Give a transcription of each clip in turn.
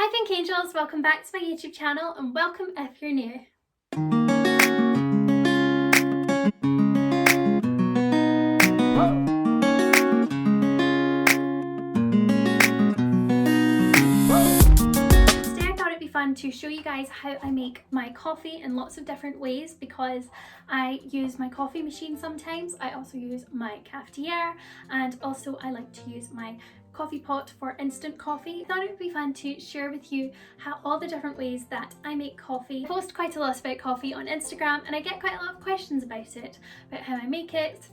Hi Pink Angels, welcome back to my YouTube channel and welcome if you're new. Today I thought it'd be fun to show you guys how I make my coffee in lots of different ways because I use my coffee machine sometimes. I also use my cafetiere and also I like to use my coffee pot for instant coffee. I thought it would be fun to share with you how all the different ways that I make coffee. I post quite a lot about coffee on Instagram and I get quite a lot of questions about it, about how I make it,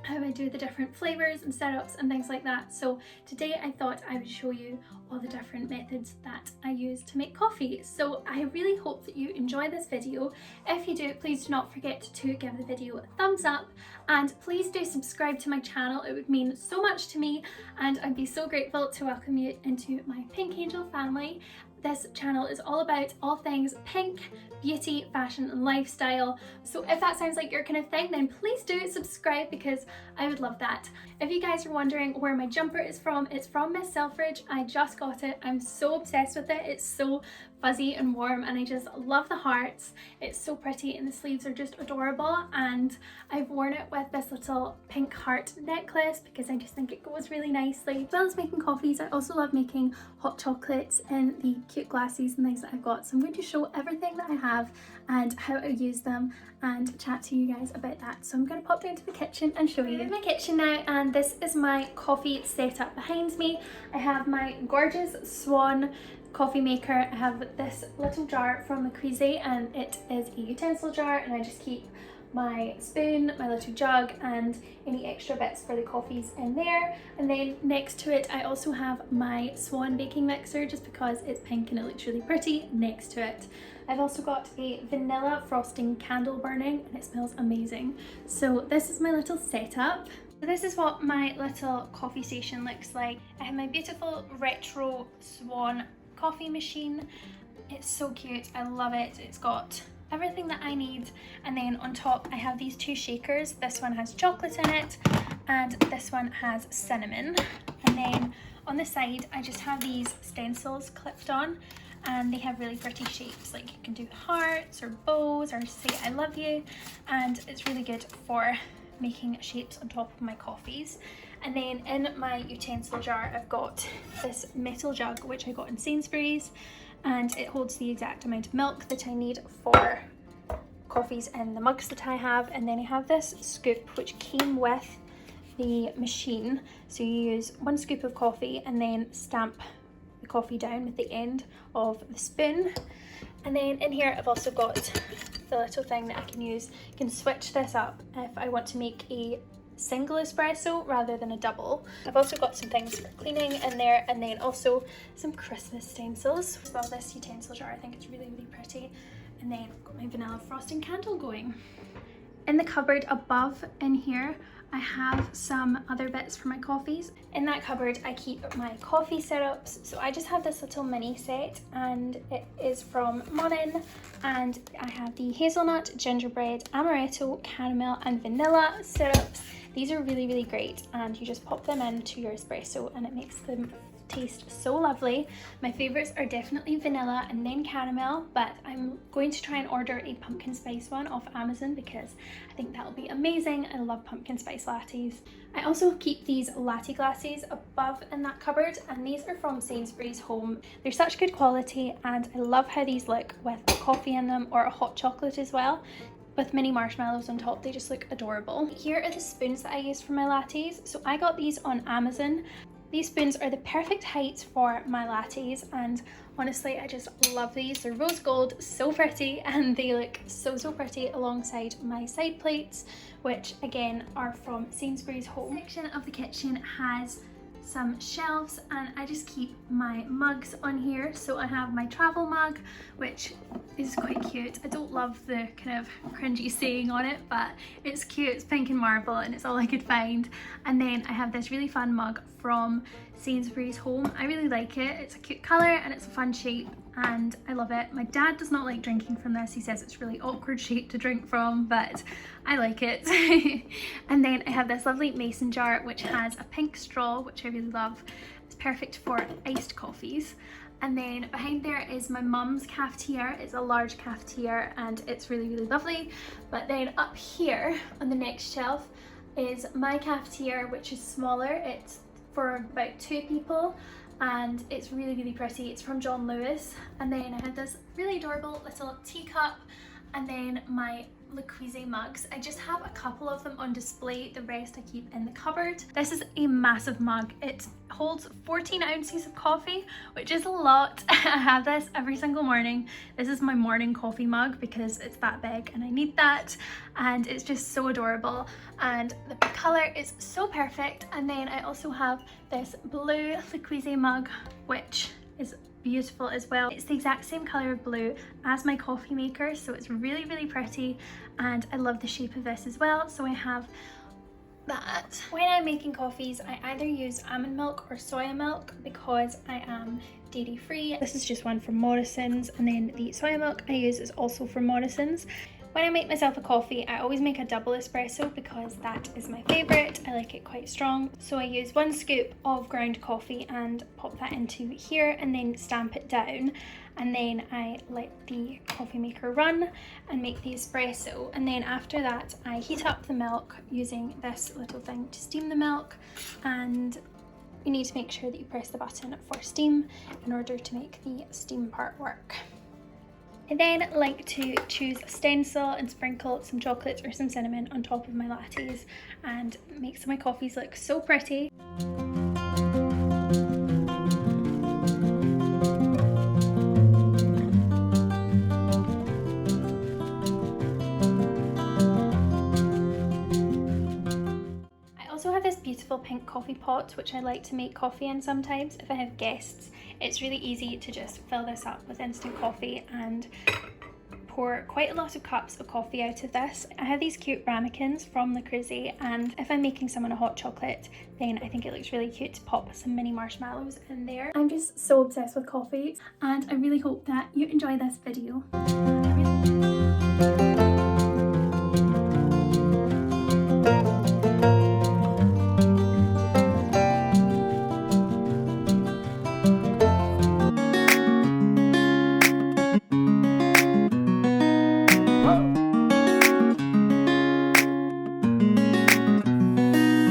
how I do the different flavors and setups and things like that. So today I thought I would show you all the different methods that I use to make coffee. So I really hope that you enjoy this video. If you do, please do not forget to give the video a thumbs up and please do subscribe to my channel. It would mean so much to me and I'd be so grateful to welcome you into my Pink Angel family. This channel is all about all things pink, beauty, fashion and lifestyle. So if that sounds like your kind of thing, then please do subscribe because I would love that. If you guys are wondering where my jumper is from, it's from Miss Selfridge. I just got it. I'm so obsessed with it. It's so fuzzy and warm and I just love the hearts. It's so pretty and the sleeves are just adorable, and I've worn it with this little pink heart necklace because I just think it goes really nicely. As well as making coffees, I also love making hot chocolates in the cute glasses and things that I've got. So I'm going to show everything that I have and how I use them and chat to you guys about that. So I'm going to pop down to the kitchen and show you. I'm in my kitchen now and this is my coffee setup behind me. I have my gorgeous Swan coffee maker. I have this little jar from the Cuisine and it is a utensil jar, and I just keep my spoon, my little jug and any extra bits for the coffees in there. And then next to it I also have my Swan baking mixer just because it's pink and it looks really pretty next to it. I've also got a vanilla frosting candle burning and it smells amazing. So this is my little setup. So this is what my little coffee station looks like. I have my beautiful retro Swan coffee machine. It's so cute, I love it. It's got everything that I need, and then on top I have these two shakers. This one has chocolate in it and this one has cinnamon, and then on the side I just have these stencils clipped on and they have really pretty shapes, like you can do hearts or bows or say I love you, and it's really good for making shapes on top of my coffees. And then in my utensil jar I've got this metal jug which I got in Sainsbury's, and it holds the exact amount of milk that I need for coffees in the mugs that I have. And then I have this scoop which came with the machine, so you use 1 scoop of coffee and then stamp the coffee down with the end of the spoon. And then in here I've also got the little thing that I can use. You can switch this up if I want to make a single espresso rather than a double. I've also got some things for cleaning in there, and then also some Christmas stencils. As well, this utensil jar, I think it's really pretty. And then I've got my vanilla frosting candle going. In the cupboard above in here I have some other bits for my coffees. In that cupboard I keep my coffee setups. So I just have this little mini set and it is from Monin, and I have the hazelnut, gingerbread, amaretto, caramel and vanilla setups. These are really great, and you just pop them into your espresso and it makes them taste so lovely. My favorites are definitely vanilla and then caramel, but I'm going to try and order a pumpkin spice one off Amazon because I think that'll be amazing. I love pumpkin spice lattes. I also keep these latte glasses above in that cupboard, and these are from Sainsbury's Home. They're such good quality and I love how these look with coffee in them or a hot chocolate as well. With mini marshmallows on top, they just look adorable. Here are the spoons that I use for my lattes. So I got these on Amazon. These spoons are the perfect height for my lattes, and honestly I just love these. They're rose gold, so pretty, and they look so pretty alongside my side plates, which again are from Sainsbury's Home. This section of the kitchen has some shelves and I just keep my mugs on here. So I have my travel mug, which is quite cute. I don't love the kind of cringy saying on it, but it's cute. It's pink and marble and it's all I could find. And then I have this really fun mug from Sainsbury's Home. I really like it. It's a cute colour and it's a fun shape and I love it. My dad does not like drinking from this. He says it's really awkward shape to drink from, but I like it. And then I have this lovely mason jar which has a pink straw, which I really love. It's perfect for iced coffees. And then behind there is my mum's cafetiere. It's a large cafetiere and it's really, really lovely. But then up here on the next shelf is my cafetiere, which is smaller. It's for about 2 people and it's really, really pretty. It's from John Lewis. And then I have this really adorable little teacup and then my Le Cuisine mugs. I just have a couple of them on display, the rest I keep in the cupboard. This is a massive mug. It holds 14 ounces of coffee, which is a lot. I have this every single morning. This is my morning coffee mug because it's that big and I need that, and it's just so adorable and the colour is so perfect. And then I also have this blue Le Cuisine mug, which is beautiful as well. It's the exact same colour of blue as my coffee maker, so it's really, really pretty, and I love the shape of this as well. So I have that. When I'm making coffees, I either use almond milk or soya milk because I am dairy free. This is just one from Morrison's, and then the soya milk I use is also from Morrison's. When I make myself a coffee, I always make a double espresso because that is my favourite. I like it quite strong. So I use 1 scoop of ground coffee and pop that into here and then stamp it down. And then I let the coffee maker run and make the espresso. And then after that, I heat up the milk using this little thing to steam the milk. And you need to make sure that you press the button for steam in order to make the steam part work. I then like to choose a stencil and sprinkle some chocolate or some cinnamon on top of my lattes and makes my coffees look so pretty. I also have this beautiful pink coffee pot which I like to make coffee in sometimes if I have guests. It's really easy to just fill this up with instant coffee and pour quite a lot of cups of coffee out of this. I have these cute ramekins from Le Creuset, and if I'm making someone a hot chocolate, then I think it looks really cute to pop some mini marshmallows in there. I'm just so obsessed with coffee and I really hope that you enjoy this video.